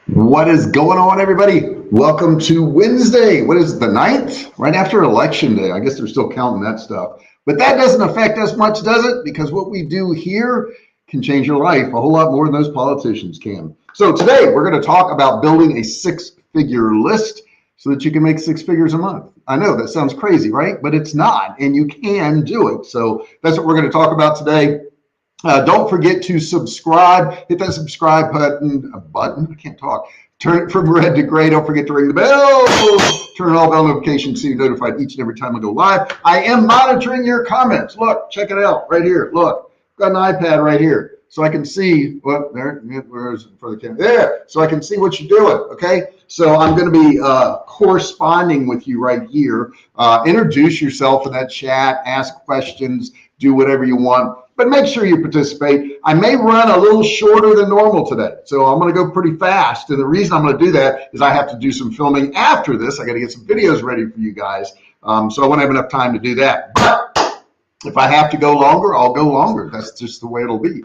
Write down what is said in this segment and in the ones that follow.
What is going on, everybody? Welcome to Wednesday. What is it, the 9th? Right after Election Day. I guess they're still counting that stuff. But that doesn't affect us much, does it? Because what we do here can change your life a whole lot more than those politicians can. So today we're going to talk about building a six-figure list so that you can make six figures a month. I know that sounds crazy, right? But it's not, and you can do it. So that's what we're going to talk about today. Don't forget to subscribe. Hit that subscribe button. I can't talk. Turn it from red to gray. Don't forget to ring the bell. Turn on all bell notifications so you're notified each and every time I go live. I am monitoring your comments. Look, check it out right here. Look, I've got an iPad right here, so I can see what where's for the camera there, so I can see what you're doing. Okay, so I'm going to be corresponding with you right here. Introduce yourself in that chat. Ask questions. Do whatever you want. But make sure you participate. I may run a little shorter than normal today, so I'm going to go pretty fast. And the reason I'm going to do that is I have to do some filming after this. I got to get some videos ready for you guys, so I won't have enough time to do that. But if I have to go longer, I'll go longer. That's just the way it'll be.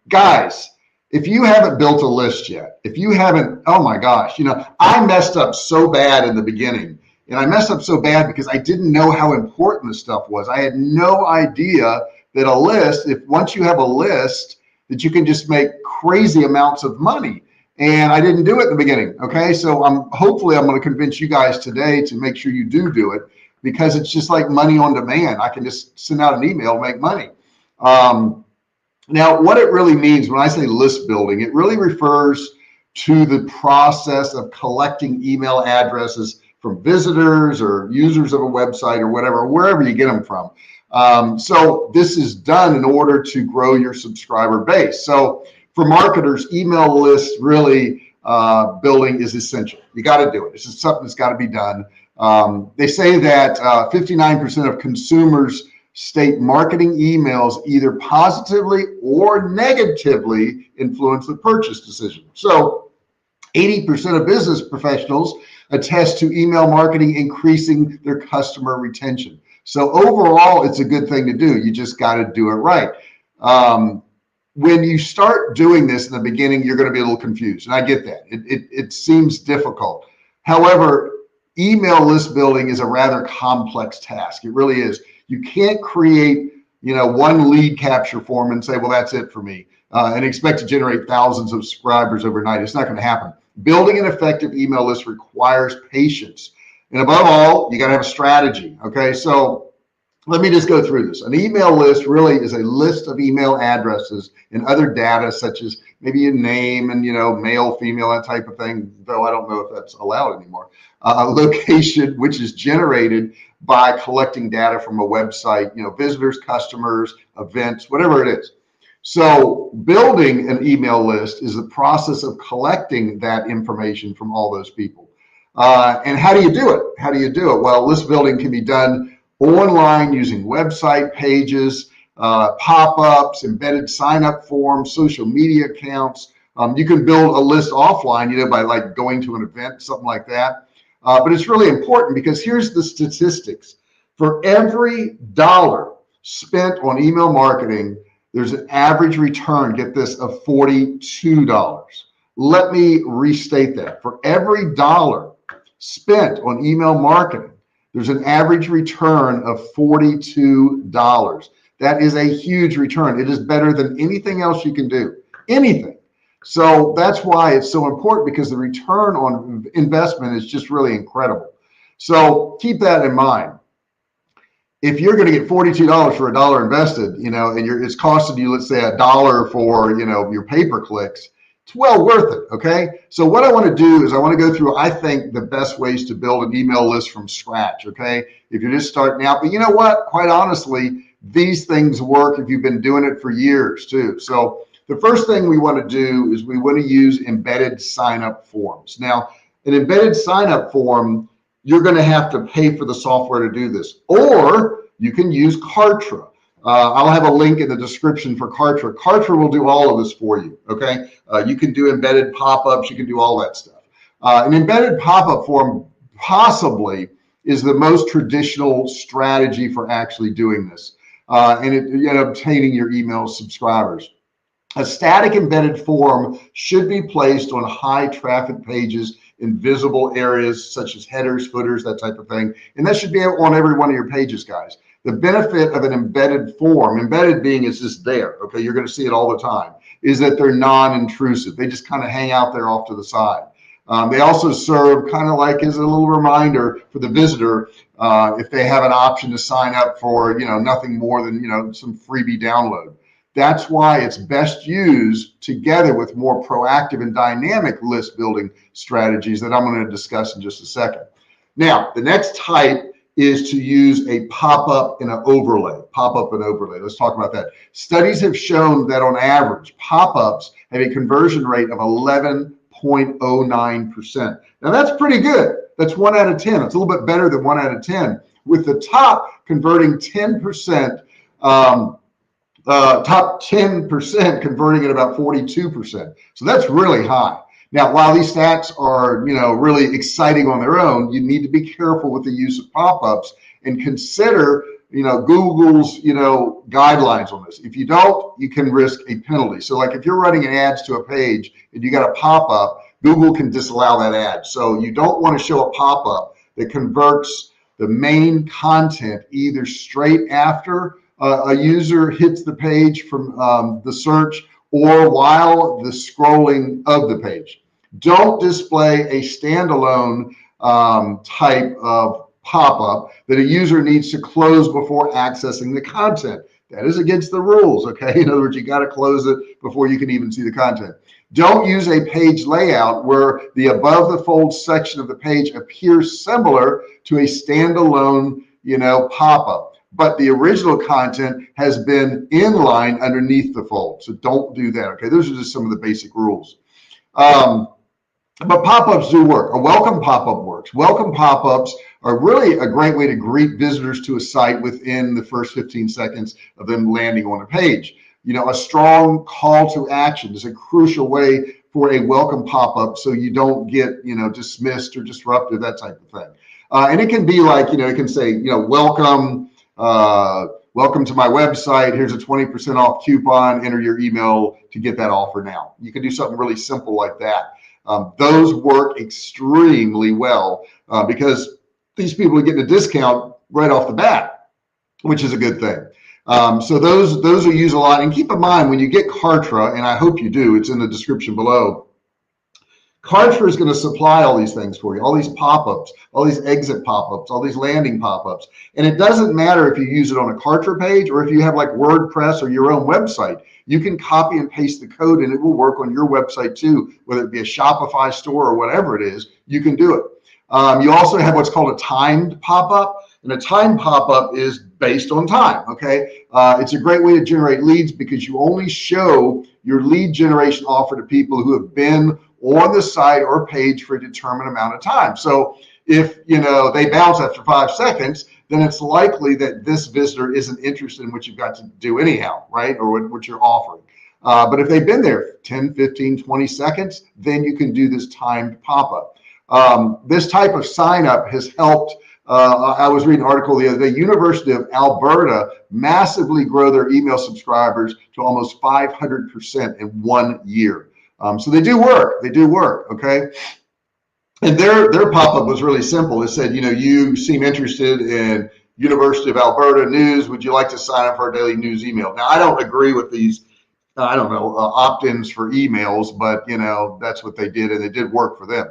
Guys, if you haven't built a list yet, if you haven't, oh my gosh, I messed up so bad in the beginning. And I messed up so bad because I didn't know how important this stuff was. I had no idea that a list, if once you have a list, that you can just make crazy amounts of money. And I didn't do it in the beginning. Okay. So hopefully I'm going to convince you guys today to make sure you do it, because it's just like money on demand. I can just send out an email, make money. Now, what it really means when I say list building, it really refers to the process of collecting email addresses from visitors or users of a website or whatever, wherever you get them from. So this is done in order to grow your subscriber base. So for marketers, email list really building is essential. You got to do it. This is something that's got to be done. They say that 59% of consumers state marketing emails either positively or negatively influence the purchase decision. So 80% of business professionals attest to email marketing increasing their customer retention. So overall, it's a good thing to do. You just got to do it right. When you start doing this in the beginning, you're going to be a little confused. And I get that. It seems difficult. However, email list building is a rather complex task. It really is. You can't create, one lead capture form and say, well, that's it for me, and expect to generate thousands of subscribers overnight. It's not going to happen. Building an effective email list requires patience. And above all, you got to have a strategy. Okay, so let me just go through this. An email list really is a list of email addresses and other data, such as maybe your name and, male, female, that type of thing, though I don't know if that's allowed anymore. Location, which is generated by collecting data from a website, visitors, customers, events, whatever it is. So building an email list is the process of collecting that information from all those people. And how do you do it? Well, list building can be done online using website pages, pop-ups, embedded sign-up forms, social media accounts. You can build a list offline, by like going to an event, something like that. But it's really important because here's the statistics. For every dollar spent on email marketing, there's an average return, get this, of $42. Let me restate that. For every dollar spent on email marketing, there's an average return of $42. That is a huge return. It is better than anything else you can do, anything. So that's why it's so important, because the return on investment is just really incredible. So keep that in mind. If you're going to get $42 for a dollar invested, and it's costing you, let's say, $1 for, your pay-per-clicks, it's well worth it. Okay. So what I want to do is I want to go through, I think, the best ways to build an email list from scratch. Okay. If you're just starting out, but you know what, quite honestly, these things work if you've been doing it for years too. So the first thing we want to do is we want to use embedded sign-up forms. Now, an embedded sign-up form, you're going to have to pay for the software to do this, or you can use Kartra. I'll have a link in the description for Kartra. Kartra will do all of this for you, okay? You can do embedded pop-ups. You can do all that stuff. An embedded pop-up form possibly is the most traditional strategy for actually doing this and obtaining your email subscribers. A static embedded form should be placed on high traffic pages in visible areas such as headers, footers, that type of thing. And that should be on every one of your pages, guys. The benefit of an embedded form, embedded being it's just there, okay, you're going to see it all the time, is that they're non-intrusive. They just kind of hang out there off to the side. They also serve kind of like as a little reminder for the visitor if they have an option to sign up for, nothing more than, some freebie download. That's why it's best used together with more proactive and dynamic list building strategies that I'm going to discuss in just a second. Now, the next type is to use a pop-up and an overlay. Pop-up and overlay. Let's talk about that. Studies have shown that on average, pop-ups have a conversion rate of 11.09%. Now that's pretty good. That's 1 out of 10. It's a little bit better than 1 out of 10, with the top converting 10%. Top 10% converting at about 42%. So that's really high. Now, while these stats are, really exciting on their own, you need to be careful with the use of pop-ups and consider, Google's, guidelines on this. If you don't, you can risk a penalty. So like if you're running ads to a page and you got a pop-up, Google can disallow that ad. So you don't want to show a pop-up that converts the main content either straight after a user hits the page from the search or while the scrolling of the page. Don't display a standalone type of pop-up that a user needs to close before accessing the content. That is against the rules, okay? In other words, you got to close it before you can even see the content. Don't use a page layout where the above the fold section of the page appears similar to a standalone, pop-up, but the original content has been inline underneath the fold. So don't do that, okay? Those are just some of the basic rules. But pop-ups do work. A welcome pop-up works. Welcome pop-ups are really a great way to greet visitors to a site within the first 15 seconds of them landing on a page. A strong call to action is a crucial way for a welcome pop-up so you don't get, dismissed or disrupted, that type of thing. And it can be like, it can say, welcome to my website. Here's a 20% off coupon. Enter your email to get that offer now. You can do something really simple like that. Those work extremely well because these people are getting a discount right off the bat, which is a good thing. So those are used a lot. And keep in mind, when you get Kartra, and I hope you do, it's in the description below, Kartra is going to supply all these things for you, all these pop-ups, all these exit pop-ups, all these landing pop-ups. And it doesn't matter if you use it on a Kartra page or if you have like WordPress or your own website. You can copy and paste the code and it will work on your website too, whether it be a Shopify store or whatever it is, you can do it. You also have what's called a timed pop-up, and a timed pop-up is based on time, okay? It's a great way to generate leads because you only show your lead generation offer to people who have been on the site or page for a determined amount of time. So if they bounce after 5 seconds, then it's likely that this visitor isn't interested in what you've got to do anyhow, right? Or what you're offering. But if they've been there 10, 15, 20 seconds, then you can do this timed pop-up. This type of sign up has helped. I was reading an article the other day, University of Alberta massively grow their email subscribers to almost 500% in 1 year. So they do work, okay? And their pop-up was really simple. It said, you seem interested in University of Alberta news. Would you like to sign up for our daily news email? Now, I don't agree with these, opt-ins for emails, but, that's what they did, and it did work for them.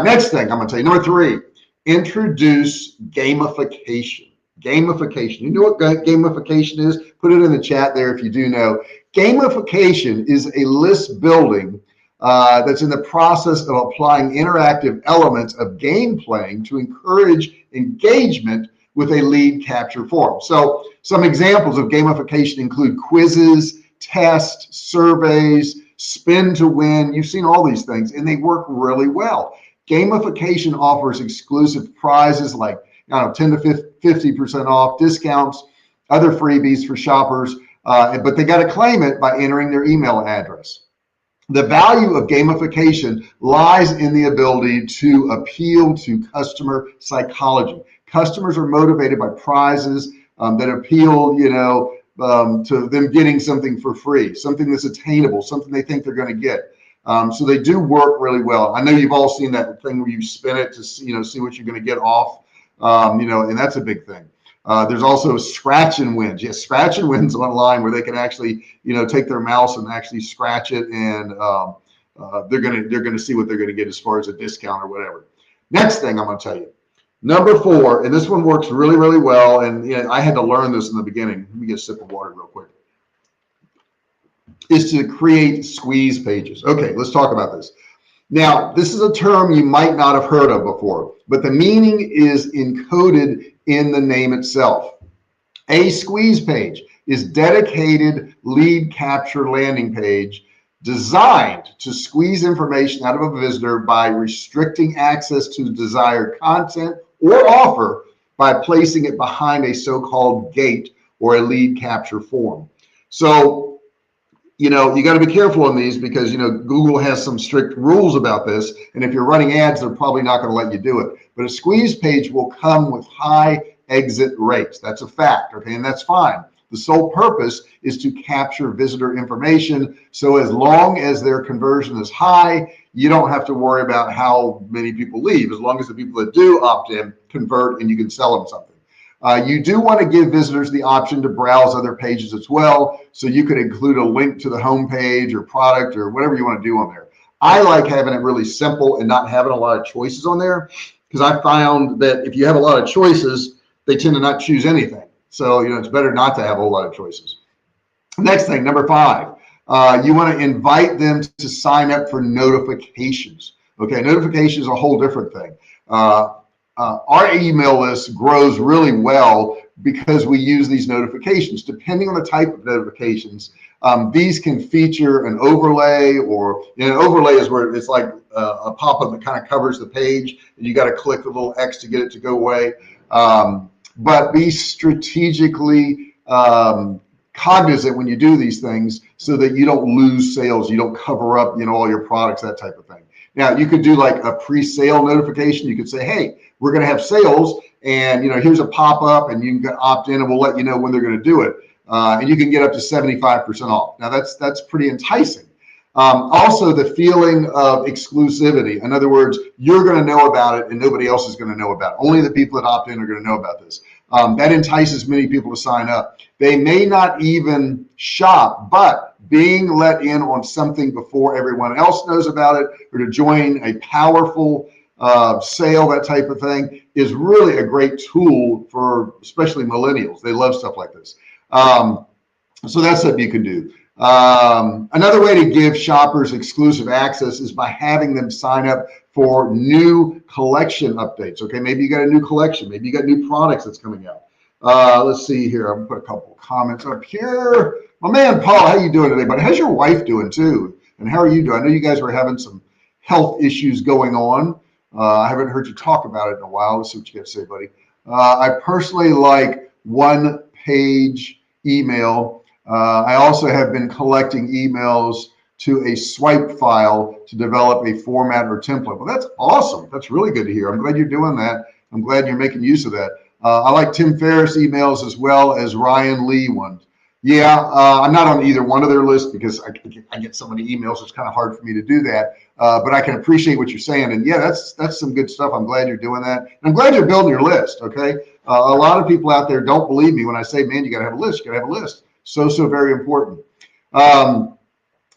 Next thing I'm going to tell you, number 3, introduce gamification. Gamification. You know what gamification is? Put it in the chat there if you do know. Gamification is a list building that's in the process of applying interactive elements of game playing to encourage engagement with a lead capture form. So some examples of gamification include quizzes, tests, surveys, spin to win. You've seen all these things, and they work really well. Gamification offers exclusive prizes like 10 to 50% off, discounts, other freebies for shoppers, but they got to claim it by entering their email address. The value of gamification lies in the ability to appeal to customer psychology. Customers are motivated by prizes that appeal, to them getting something for free, something that's attainable, something they think they're going to get. So they do work really well. I know you've all seen that thing where you spin it to see, see what you're going to get off, and that's a big thing. There's also scratch and wins. Yes, scratch and wins online where they can actually, take their mouse and actually scratch it, and they're gonna see what they're gonna get as far as a discount or whatever. Next thing I'm gonna tell you, number 4, and this one works really, really well. And I had to learn this in the beginning. Let me get a sip of water real quick. Is to create squeeze pages. Okay, let's talk about this. Now, this is a term you might not have heard of before, but the meaning is encoded in the name itself. A squeeze page is dedicated lead capture landing page designed to squeeze information out of a visitor by restricting access to desired content or offer by placing it behind a so-called gate or a lead capture form. So, you got to be careful on these because, Google has some strict rules about this. And if you're running ads, they're probably not going to let you do it. But a squeeze page will come with high exit rates. That's a fact. Okay. And that's fine. The sole purpose is to capture visitor information. So as long as their conversion is high, you don't have to worry about how many people leave. As long as the people that do opt in convert and you can sell them something. You do want to give visitors the option to browse other pages as well. So you could include a link to the home page or product or whatever you want to do on there. I like having it really simple and not having a lot of choices on there, because I found that if you have a lot of choices, they tend to not choose anything. So, it's better not to have a whole lot of choices. Next thing, number 5, you want to invite them to sign up for notifications. Okay, notification is a whole different thing. Our email list grows really well because we use these notifications. Depending on the type of notifications, these can feature an overlay, or an overlay is where it's like a pop-up that kind of covers the page, and you got to click the little X to get it to go away. But be strategically cognizant when you do these things so that you don't lose sales, you don't cover up, all your products, that type of thing. Now, you could do like a pre-sale notification. You could say, hey, we're going to have sales, and here's a pop-up, and you can opt in, and we'll let you know when they're going to do it. And you can get up to 75% off. Now, that's pretty enticing. Also, the feeling of exclusivity. In other words, you're going to know about it, and nobody else is going to know about it. Only the people that opt in are going to know about this. That entices many people to sign up. They may not even shop, but being let in on something before everyone else knows about it, or to join a powerful sale, that type of thing, is really a great tool for especially millennials. They love stuff like this. So that's something you can do. Another way to give shoppers exclusive access is by having them sign up for new collection updates. Okay, maybe you got a new collection, maybe you got new products that's coming out. Let's see here. I'm gonna put a couple of comments up here. My man Paul, how you doing today, buddy? How's your wife doing too? And how are you doing? I know you guys were having some health issues going on. I haven't heard you talk about it in a while. Let's see what you got to say, buddy. I personally like one-page email. I also have been collecting emails to a swipe file to develop a format or template. Well, that's awesome. That's really good to hear. I'm glad you're doing that. I'm glad you're making use of that. I like Tim Ferriss emails as well as Ryan Lee ones. Yeah, I'm not on either one of their lists because I get so many emails. It's kind of hard for me to do that. But I can appreciate what you're saying. And yeah, that's some good stuff. I'm glad you're doing that. And I'm glad you're building your list. Okay. A lot of people out there don't believe me when I say, man, you got to have a list. You got to have a list. So very important.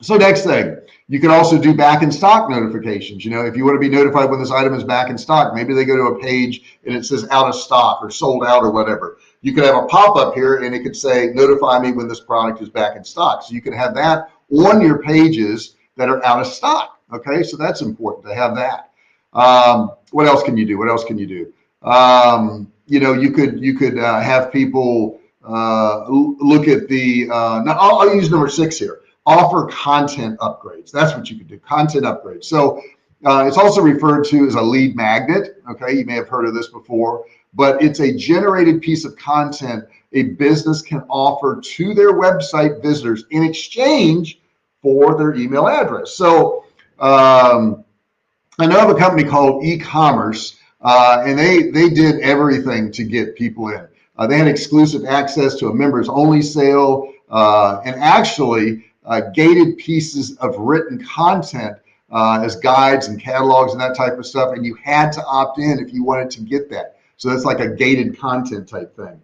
So next thing, you can also do back in stock notifications. If you want to be notified when this item is back in stock, maybe they go to a page and it says out of stock or sold out or whatever. You could have a pop-up here and it could say, notify me when this product is back in stock. So you can have that on your pages that are out of stock. Okay, so that's important to have that. What else can you do? What else can you do? You could have people look at the, now I'll use number 6 here. Offer content upgrades. That's what you can do, content upgrades. So it's also referred to as a lead magnet. Okay, you may have heard of this before, but it's a generated piece of content a business can offer to their website visitors in exchange for their email address. So I know of a company called e-commerce, and they did everything to get people in. They had exclusive access to a members only sale, and actually gated pieces of written content as guides and catalogs and that type of stuff. And you had to opt in if you wanted to get that. So that's like a gated content type thing.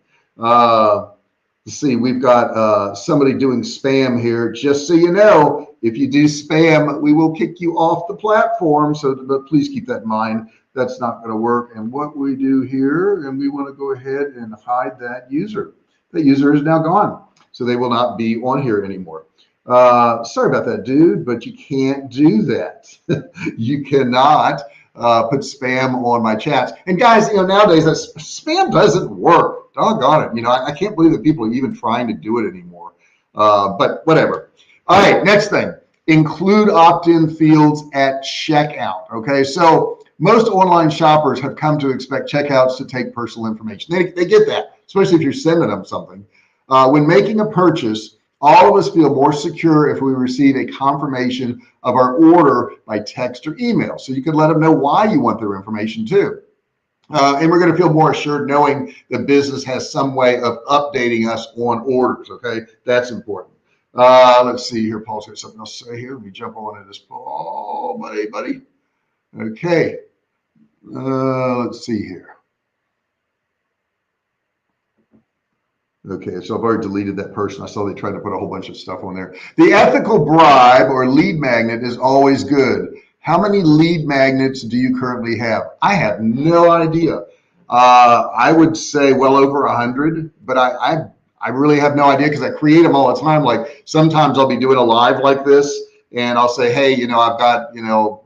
Let's see, we've got somebody doing spam here. Just so you know, if you do spam, we will kick you off the platform. So please keep that in mind. That's not going to work. And what we do here, and we want to go ahead and hide that user. That user is now gone. So they will not be on here anymore. Sorry about that, dude, but you can't do that. You cannot put spam on my chats. And guys, nowadays that spam doesn't work. Doggone it. I can't believe that people are even trying to do it anymore. But whatever. All right, next thing. Include opt-in fields at checkout. Okay, so most online shoppers have come to expect checkouts to take personal information. They get that, especially if you're sending them something. When making a purchase, all of us feel more secure if we receive a confirmation of our order by text or email. So you can let them know why you want their information too. And we're going to feel more assured knowing the business has some way of updating us on orders. Okay, that's important. Let's see here. Paul's got something else to say here. Let me jump on to this. Paul, buddy. Okay. Let's see here. Okay, so I've already deleted that person. I saw they tried to put a whole bunch of stuff on there. The ethical bribe or lead magnet is always good. How many lead magnets do you currently have? I have no idea. I would say well over 100, but I really have no idea because I create them all the time. Like sometimes I'll be doing a live like this and I'll say, hey, I've got,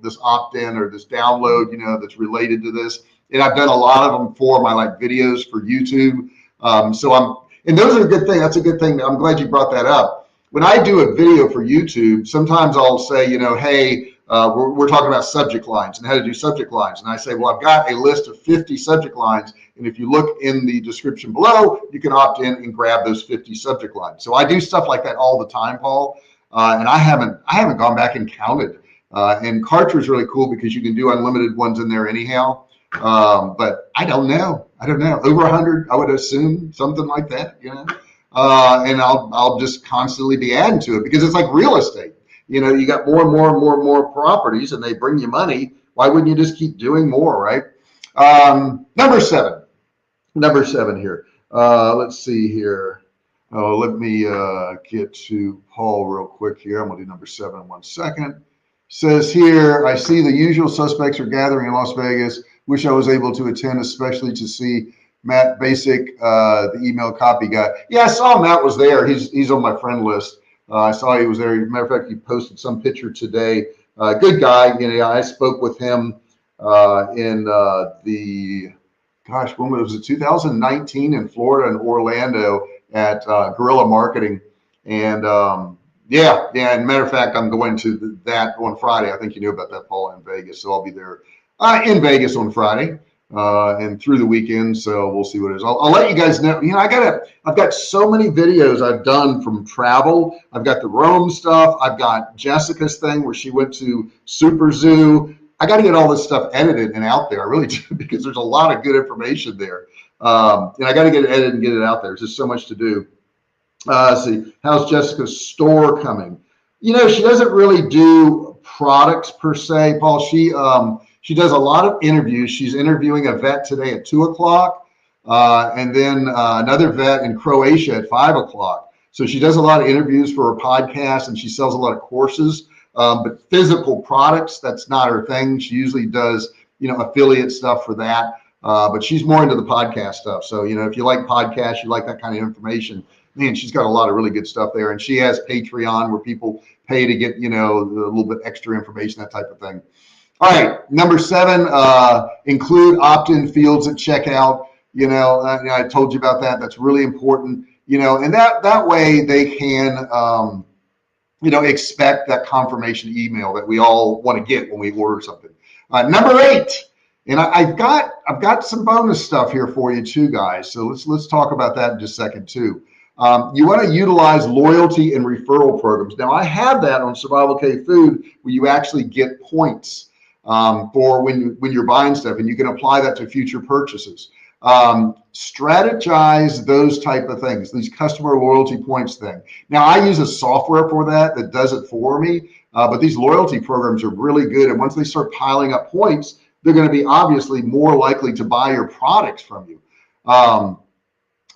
this opt-in or this download, that's related to this. And I've done a lot of them for my videos for YouTube. And those are a good thing. That's a good thing. I'm glad you brought that up. When I do a video for YouTube, sometimes I'll say, hey, we're talking about subject lines and how to do subject lines. And I say, well, I've got a list of 50 subject lines. And if you look in the description below, you can opt in and grab those 50 subject lines. So I do stuff like that all the time, Paul. And I haven't gone back and counted. And Kartra is really cool because you can do unlimited ones in there anyhow. But I don't know. Over 100, I would assume, something like that, and I'll just constantly be adding to it because it's like real estate. You got more and more and more and more properties and they bring you money. Why wouldn't you just keep doing more, right? Number seven here. Let's see here. Let me get to Paul real quick here. I'm gonna do number 7 in 1 second. Says here, I see the usual suspects are gathering in Las Vegas. Wish I was able to attend, especially to see Matt Basic, the email copy guy. Yeah, I saw Matt was there. He's on my friend list. I saw he was there. Matter of fact, he posted some picture today. Good guy. I spoke with him in when was it? 2019 in Florida and Orlando at Guerrilla Marketing. And and matter of fact, I'm going to that on Friday. I think you knew about that, Paul, in Vegas. So I'll be there in Vegas on Friday and through the weekend. So we'll see what it is. I'll let you guys know. I've got so many videos I've done from travel. I've got the Rome stuff. I've got Jessica's thing where she went to Super Zoo. I got to get all this stuff edited and out there. I really do because there's a lot of good information there. And I got to get it edited and get it out there. There's just so much to do. Let's see, how's Jessica's store coming? She doesn't really do products per se, Paul. She does a lot of interviews. She's interviewing a vet today at 2:00, and then another vet in Croatia at 5:00. So she does a lot of interviews for her podcast, and she sells a lot of courses. But physical products, that's not her thing. She usually does, affiliate stuff for that. But she's more into the podcast stuff. So, if you like podcasts, you like that kind of information, man, she's got a lot of really good stuff there. And she has Patreon where people pay to get, a little bit extra information, that type of thing. All right, number 7, include opt-in fields at checkout. I told you about that. That's really important. And that way they can, expect that confirmation email that we all want to get when we order something. Number 8, and I've got some bonus stuff here for you too, guys. So let's talk about that in just a second too. You want to utilize loyalty and referral programs. Now I have that on Survivalcave Food where you actually get points for when you're buying stuff, and you can apply that to future purchases. Strategize those type of things, these customer loyalty points thing. Now, I use a software for that does it for me, but these loyalty programs are really good. And once they start piling up points, they're going to be obviously more likely to buy your products from you.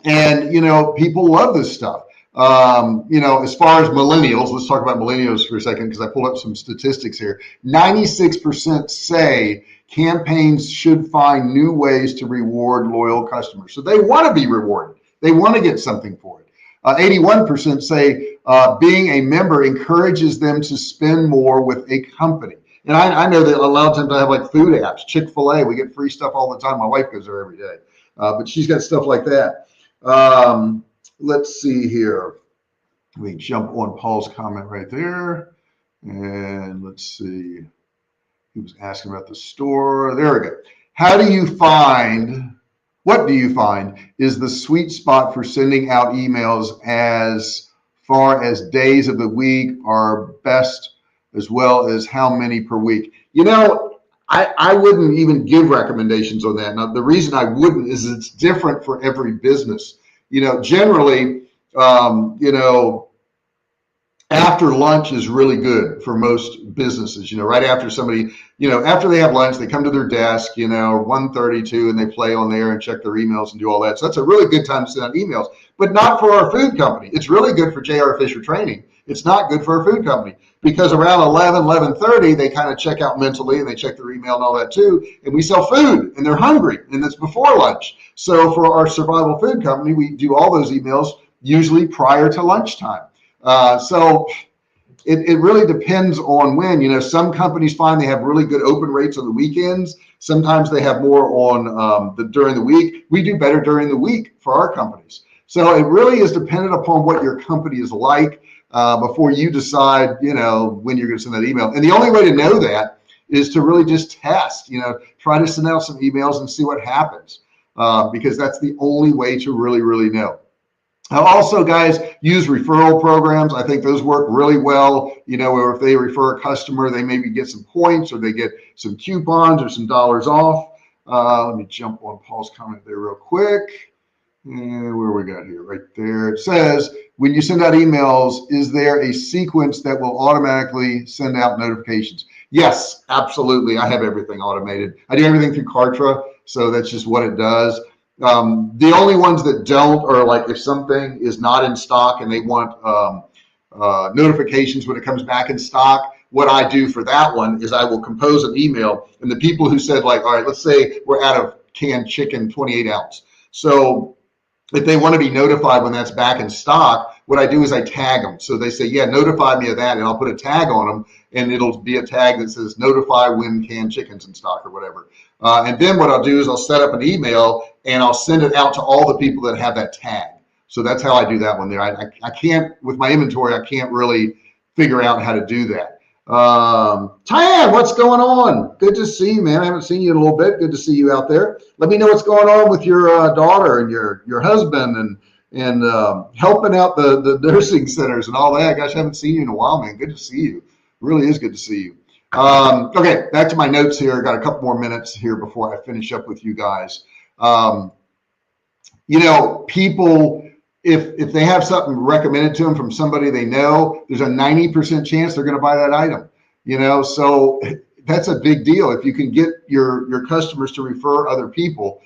And, people love this stuff. As far as millennials, let's talk about millennials for a second, because I pulled up some statistics here. 96% say campaigns should find new ways to reward loyal customers. So they want to be rewarded. They want to get something for it. 81% say being a member encourages them to spend more with a company. And I know that a lot of times I have like food apps, Chick-fil-A, we get free stuff all the time. My wife goes there every day, but she's got stuff like that. Let's see here. We jump on Paul's comment right there. And let's see. He was asking about the store. There we go. What do you find is the sweet spot for sending out emails as far as days of the week are best, as well as how many per week? I wouldn't even give recommendations on that. Now, the reason I wouldn't is it's different for every business. Generally, after lunch is really good for most businesses. Right after somebody, after they have lunch, they come to their desk, 1:32, and they play on there and check their emails and do all that. So that's a really good time to send out emails, but not for our food company. It's really good for J.R. Fisher Training. It's not good for a food company, because around 11:30, they kind of check out mentally and they check their email and all that too. And we sell food and they're hungry, and it's before lunch. So for our survival food company, we do all those emails usually prior to lunchtime. So it really depends on when. Some companies find they have really good open rates on the weekends. Sometimes they have more on during the week. We do better during the week for our companies. So it really is dependent upon what your company is like before you decide, when you're going to send that email. And the only way to know that is to really just test, try to send out some emails and see what happens, because that's the only way to really, really know. Also, guys, use referral programs. I think those work really well. Or if they refer a customer, they maybe get some points, or they get some coupons or some dollars off. Let me jump on Paul's comment there real quick. And where we got here, right there. It says, when you send out emails, is there a sequence that will automatically send out notifications? Yes, absolutely. I have everything automated. I do everything through Kartra, so that's just what it does. The only ones that don't are like if something is not in stock and they want notifications when it comes back in stock. What I do for that one is I will compose an email, and the people who said, like, all right, let's say we're out of canned chicken 28 ounce. So if they want to be notified when that's back in stock, what I do is I tag them. So they say, yeah, notify me of that, and I'll put a tag on them, and it'll be a tag that says notify when canned chicken's in stock or whatever. And then what I'll do is I'll set up an email and I'll send it out to all the people that have that tag. So that's how I do that one there. I can't, with my inventory, I can't really figure out how to do that. Tyann, what's going on? Good to see you, man. I haven't seen you in a little bit. Good to see you out there. Let me know what's going on with your daughter and your husband and helping out the nursing centers and all that. Gosh, I haven't seen you in a while, man. Good to see you. Really is good to see you. Okay, back to my notes here. I got a couple more minutes here before I finish up with you guys. People, if they have something recommended to them from somebody they know, there's a 90% chance they're going to buy that item. So that's a big deal. If you can get your customers to refer other people,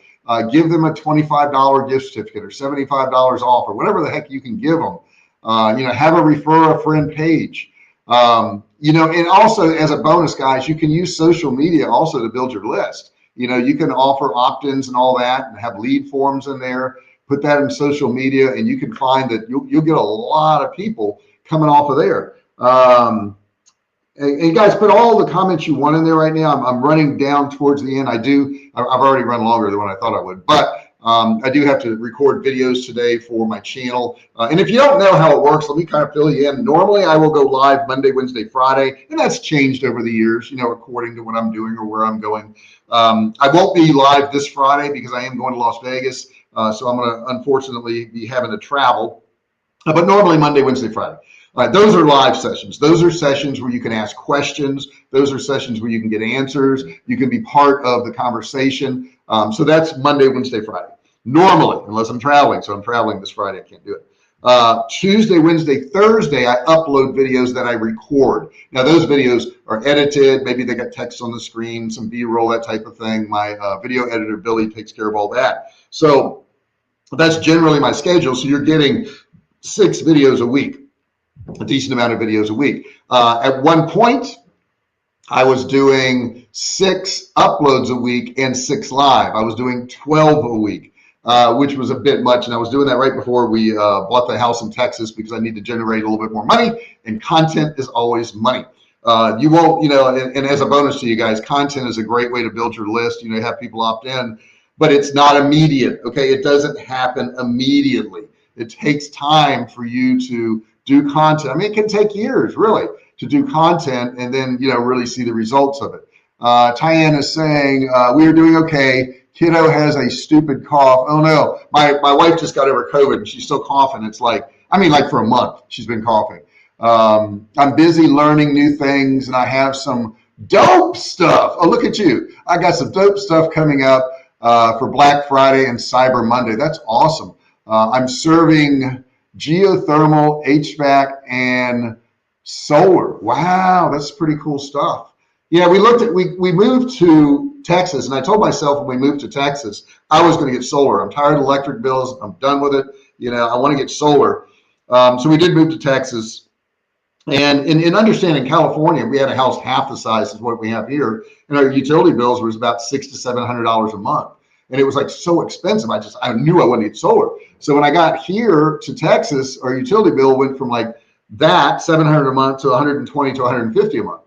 give them a $25 gift certificate or $75 off or whatever the heck you can give them. Have a refer a friend page. And also as a bonus, guys, you can use social media also to build your list. You can offer opt-ins and all that and have lead forms in there, put that in social media, and you can find that you'll get a lot of people coming off of there. And guys, put all the comments you want in there right now. I'm running down towards the end. I've already run longer than what I thought I would, but I do have to record videos today for my channel. And if you don't know how it works, let me kind of fill you in. Normally, I will go live Monday, Wednesday, Friday, and that's changed over the years, according to what I'm doing or where I'm going. I won't be live this Friday because I am going to Las Vegas. So I'm going to unfortunately be having to travel. But normally Monday, Wednesday, Friday. Those are live sessions. Those are sessions where you can ask questions. Those are sessions where you can get answers. You can be part of the conversation. So that's Monday, Wednesday, Friday. Normally, unless I'm traveling. So I'm traveling this Friday. I can't do it. Tuesday, Wednesday, Thursday, I upload videos that I record. Now, those videos are edited. Maybe they got text on the screen, some B-roll, that type of thing. My video editor, Billy, takes care of all that. So that's generally my schedule. So you're getting 6 videos a week, a decent amount of videos a week. At one point, I was doing 6 uploads a week and 6 live. I was doing 12 a week. Which was a bit much. And I was doing that right before we bought the house in Texas because I need to generate a little bit more money, and content is always money. You won't, and as a bonus to you guys, content is a great way to build your list, have people opt in, but it's not immediate. Okay. It doesn't happen immediately. It takes time for you to do content. I mean, it can take years really to do content and then, really see the results of it. Tyann is saying, we are doing okay. Kiddo has a stupid cough. Oh no, my wife just got over COVID and she's still coughing. It's like for a month, she's been coughing. I'm busy learning new things and I have some dope stuff. Oh, look at you. I got some dope stuff coming up for Black Friday and Cyber Monday. That's awesome. I'm serving geothermal, HVAC, and solar. Wow, that's pretty cool stuff. Yeah, we moved to Texas, and I told myself when we moved to Texas, I was going to get solar. I'm tired of electric bills. I'm done with it. I want to get solar. So we did move to Texas. And in understanding California, we had a house half the size as what we have here, and our utility bills was about $600 to $700 a month. And it was like so expensive. I knew I wanted to get solar. So when I got here to Texas, our utility bill went from like that $700 a month to $120 to $150 a month.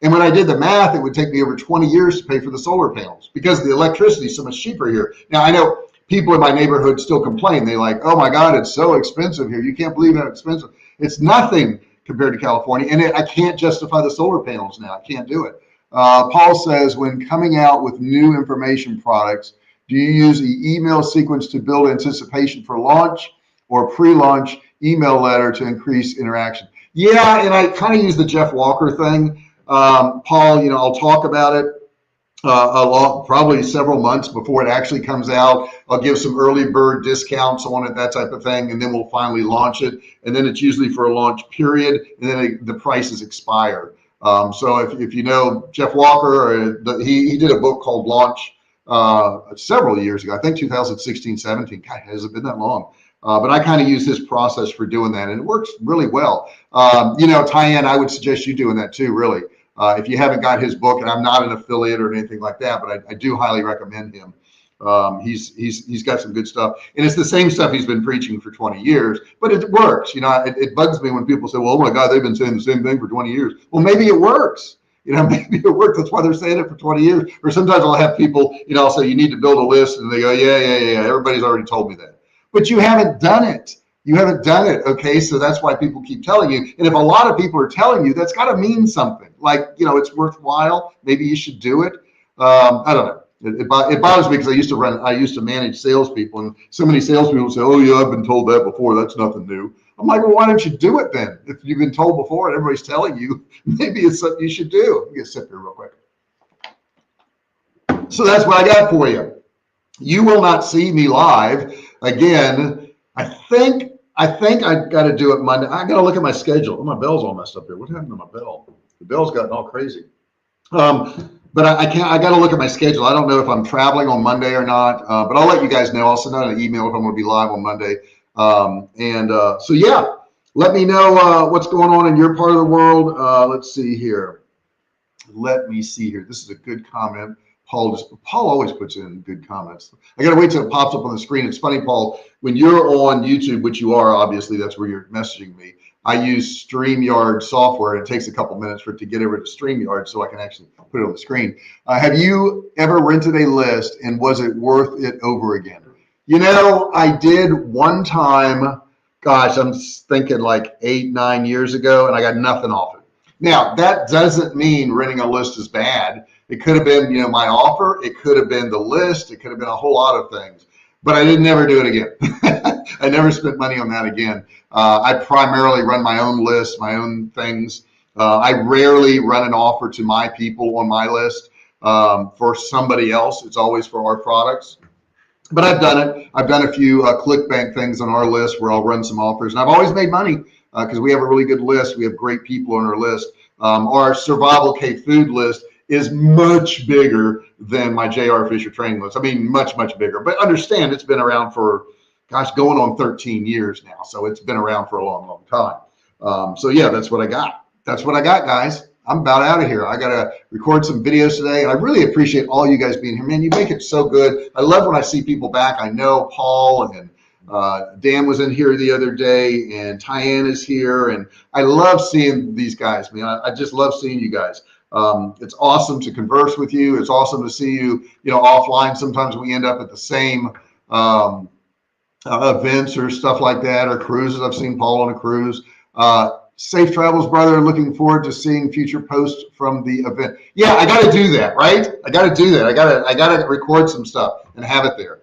And when I did the math, it would take me over 20 years to pay for the solar panels because the electricity is so much cheaper here. Now, I know people in my neighborhood still complain. They like, oh my God, it's so expensive here. You can't believe how expensive. It's nothing compared to California. And I can't justify the solar panels now. I can't do it. Paul says, when coming out with new information products, do you use the email sequence to build anticipation for launch or pre-launch email letter to increase interaction? Yeah, and I kind of use the Jeff Walker thing. Paul, I'll talk about it probably several months before it actually comes out. I'll give some early bird discounts on it, that type of thing, and then we'll finally launch it. And then it's usually for a launch period, and then the prices expire. So if you know Jeff Walker, he did a book called Launch several years ago, I think 2016, 17. God, has it been that long? But I kind of use his process for doing that, and it works really well. Tyann, I would suggest you doing that too, really. If you haven't got his book, and I'm not an affiliate or anything like that, but I do highly recommend him. He's got some good stuff, and it's the same stuff he's been preaching for 20 years, but it works. It bugs me when people say, well, oh my God, they've been saying the same thing for 20 years. Well, maybe it works. Maybe it works. That's why they're saying it for 20 years. Or sometimes I'll have people, I'll say, you need to build a list, and they go, yeah. Everybody's already told me that. But you haven't done it. You haven't done it. Okay. So that's why people keep telling you. And if a lot of people are telling you, that's got to mean something. Like, it's worthwhile. Maybe you should do it. I don't know. It bothers me because I used to manage salespeople, and so many salespeople say, oh yeah, I've been told that before. That's nothing new. I'm like, well, why don't you do it then? If you've been told before and everybody's telling you, maybe it's something you should do. Let me get a sip here real quick. So that's what I got for you. You will not see me live again. I think I got to do it Monday. I got to look at my schedule. Oh, my bell's all messed up here. What happened to my bell? The bell's gotten all crazy. But I can't. I got to look at my schedule. I don't know if I'm traveling on Monday or not. But I'll let you guys know. I'll send out an email if I'm going to be live on Monday. So yeah, let me know what's going on in your part of the world. Let's see here. Let me see here. This is a good comment. Paul always puts in good comments. I got to wait till it pops up on the screen. It's funny, Paul, when you're on YouTube, which you are, obviously, that's where you're messaging me. I use StreamYard software, and it takes a couple minutes for it to get over to StreamYard so I can actually put it on the screen. Have you ever rented a list, and was it worth it over again? I did one time, gosh, I'm thinking like 8-9 years ago, and I got nothing off it. Now, that doesn't mean renting a list is bad. It could have been, my offer. It could have been the list. It could have been a whole lot of things. But I didn't ever do it again. I never spent money on that again. I primarily run my own list, my own things. I rarely run an offer to my people on my list for somebody else. It's always for our products. But I've done it. I've done a few ClickBank things on our list where I'll run some offers, and I've always made money because we have a really good list. We have great people on our list. Our Survivalcave food list is much bigger than my JR Fisher training list. I mean, much, much bigger. But understand, it's been around for, gosh, going on 13 years now. So it's been around for a long, long time. So yeah, that's what I got. That's what I got, guys. I'm about out of here. I got to record some videos today, and I really appreciate all you guys being here. Man, you make it so good. I love when I see people back. I know Paul and Dan was in here the other day, and Tyann is here, and I love seeing these guys, man. I just love seeing you guys. It's awesome to converse with you. It's awesome to see you, offline. Sometimes we end up at the same events or stuff like that, or cruises. I've seen Paul on a cruise. Safe travels, brother. Looking forward to seeing future posts from the event. Yeah, I got to do that, right? I got to do that. I got to record some stuff and have it there.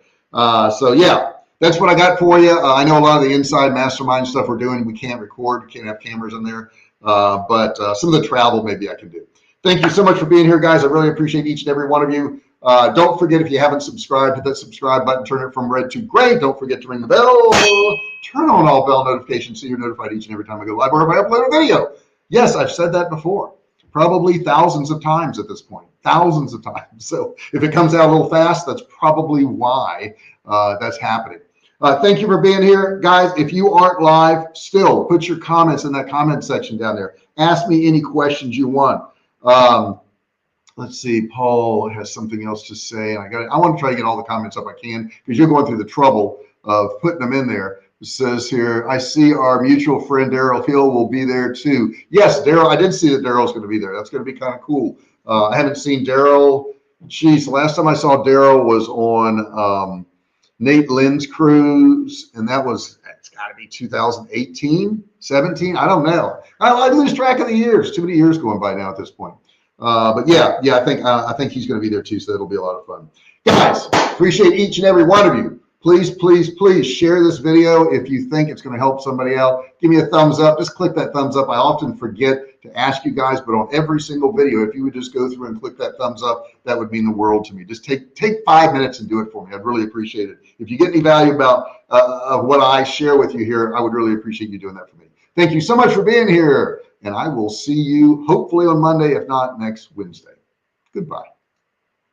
So yeah, that's what I got for you. I know a lot of the inside mastermind stuff we're doing, we can't record, can't have cameras in there. But some of the travel maybe I can do. Thank you so much for being here, guys. I really appreciate each and every one of you. Don't forget, if you haven't subscribed, hit that subscribe button, turn it from red to gray. Don't forget to ring the bell. Turn on all bell notifications so you're notified each and every time I go live or if I upload a video. Yes, I've said that before, probably thousands of times at this point, thousands of times. So if it comes out a little fast, that's probably why that's happening. Thank you for being here, guys. If you aren't live, still put your comments in that comment section down there. Ask me any questions you want. Let's see, Paul has something else to say. I want to try to get all the comments up I can because you're going through the trouble of putting them in there. It says here, I see our mutual friend Daryl Hill will be there too. Yes, Daryl, I did see that Daryl's going to be there. That's going to be kind of cool. I haven't seen Daryl. Geez, the last time I saw Daryl was on Nate Lynn's cruise, and it's got to be 2018, 17. I don't know. I lose track of the years. Too many years going by now at this point. But yeah, I think he's going to be there too, so it'll be a lot of fun. Guys, appreciate each and every one of you. Please, please, please share this video if you think it's going to help somebody out. Give me a thumbs up. Just click that thumbs up. I often forget to ask you guys, but on every single video, if you would just go through and click that thumbs up, that would mean the world to me. Just take 5 minutes and do it for me. I'd really appreciate it. If you get any value about what I share with you here, I would really appreciate you doing that for me. Thank you so much for being here, and I will see you hopefully on Monday, if not next Wednesday. Goodbye.